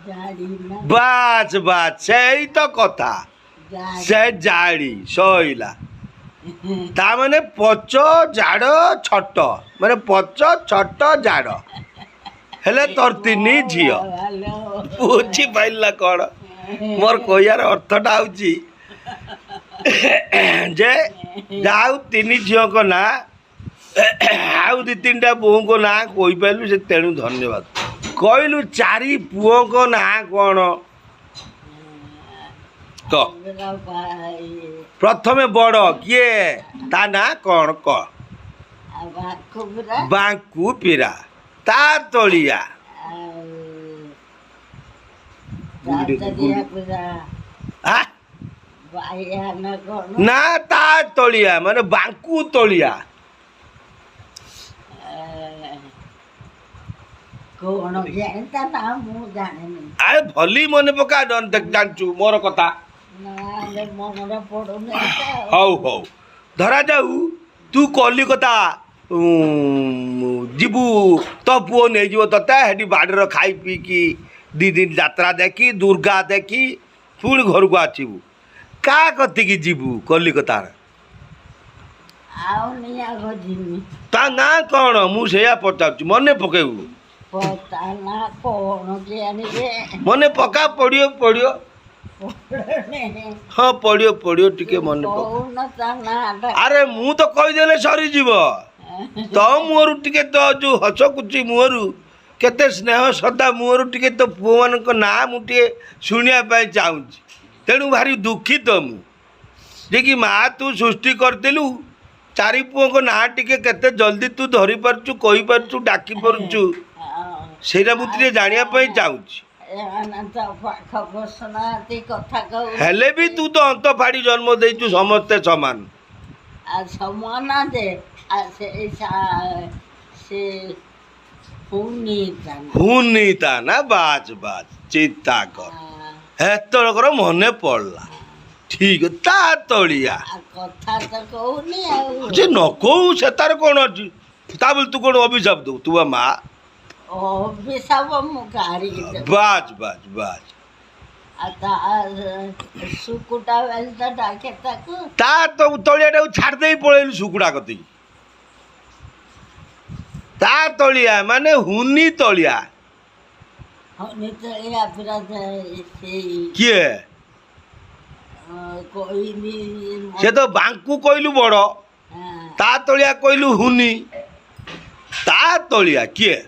ବାସ୍ ବାସ୍ ସେଇ ତ କଥା ସେ ଜାଳି ସଇଲା ତା ମାନେ ପଚ ଜାଡ଼ ଛଟ ମାନେ ପଚ ଛଟ ଜାଡ଼ ହେଲେ ତୋର ତିନି ଝିଅ ବୁଝିପାରିଲା କ'ଣ ମୋର କହିବାର ଅର୍ଥଟା ହେଉଛି ଯେ ଯାହା ହଉ ତିନି ଝିଅଙ୍କ ନାଁ ଆଉ ଦୁଇ ତିନିଟା ବୋହୂଙ୍କ ନାଁ କହିପାରିଲୁ ସେ ତେଣୁ ଧନ୍ୟବାଦ କହିଲୁ ଚାରି ପୁଅଙ୍କ ନାଁ କ'ଣ ତ ପ୍ରଥମେ ବଡ଼ କିଏ ତା ନାଁ କ'ଣ କହ ବାଙ୍କୁ ପିରା ତା ତଳିଆ ନା ତା ତଳିଆ ମାନେ ବାଙ୍କୁ ତଳିଆ ଆରେ ଭଲି ମନେ ପକା ଜାଣିଛୁ ମୋର କଥା ହଉ ହଉ ଧରା ଯାଉ ତୁ କଲିକତା ଯିବୁ ତୋ ପୁଅ ନେଇଯିବ ତୋତେ ସେଠି ବାଡ଼ିର ଖାଇ ପିଇକି 2 ଦିନ ଯାତ୍ରା ଦେଖି ଦୁର୍ଗା ଦେଖି ପୁଣି ଘରକୁ ଆସିବୁ କାହା କତିକି ଯିବୁ କଲିକତାରେ ତା ନାଁ କ'ଣ ମୁଁ ସେଇଆ ପଚାରୁଛି ମନେ ପକେଇବୁ ମନେ ପକା ପଡ଼ିବ ପଡ଼ିବ ହଁ ପଡ଼ିବ ଟିକେ ମନେ ପକା ଆରେ ମୁଁ ତ କହିଦେଲେ ସରିଯିବ ତୋ ମୁହଁରୁ ଟିକେ ତ ଯେଉଁ ହସକୁଚି ମୁହଁରୁ କେତେ ସ୍ନେହ ଶ୍ରଦ୍ଧା ମୁହଁରୁ ଟିକେ ତୋ ପୁଅମାନଙ୍କ ନାଁ ମୁଁ ଟିକେ ଶୁଣିବା ପାଇଁ ଚାହୁଁଛି ତେଣୁ ଭାରି ଦୁଃଖିତ ମୁଁ ଯେ କି ମା ତୁ ସୃଷ୍ଟି କରିଥିଲୁ ଚାରି ପୁଅଙ୍କ ନାଁ ଟିକେ କେତେ ଜଲ୍ଦି ତୁ ଧରିପାରୁଛୁ କହିପାରୁଛୁ ଡାକି ପାରୁଛୁ ସେଇଟା ମୁଁ ଟିକେ ଜାଣିବା ପାଇଁ ଚାହୁଁଛି ହେଲେ ବି ତୁ ତ ଅନ୍ତ ଫାଡ଼ି ଜନ୍ମ ଦେଇଛୁ ସମସ୍ତେ ସମାନ ହୁନି ତା ନା ବାସ୍ ବାସ୍ ଚିନ୍ତା କର ଏତେବେଳକର ମନେ ପଡ଼ିଲା ଠିକ ତା ତଳିଆ ସେ ନ କହୁ ସେ ତାର କ'ଣ ଅଛି ତା ବୋଲି ତୁ କ'ଣ ଅଭିଶାପ ଦେବୁ ତୁ ମା ବାସ୍ ବାସ୍ ବାସ୍ ତା ତଳିଆଟାକୁ ଛାଡ଼ି ଦେଇ ପଳେଇଲୁ ଶୁକୁଡ଼ା କତିକି ତା ତଳିଆ ମାନେ ହୁନି ତଳିଆ କିଏ ସେ ତ ବାଙ୍କୁ କହିଲୁ ବଡ଼ ତା ତଳିଆ କହିଲୁ ହୁନି ତା ତଳିଆ କିଏ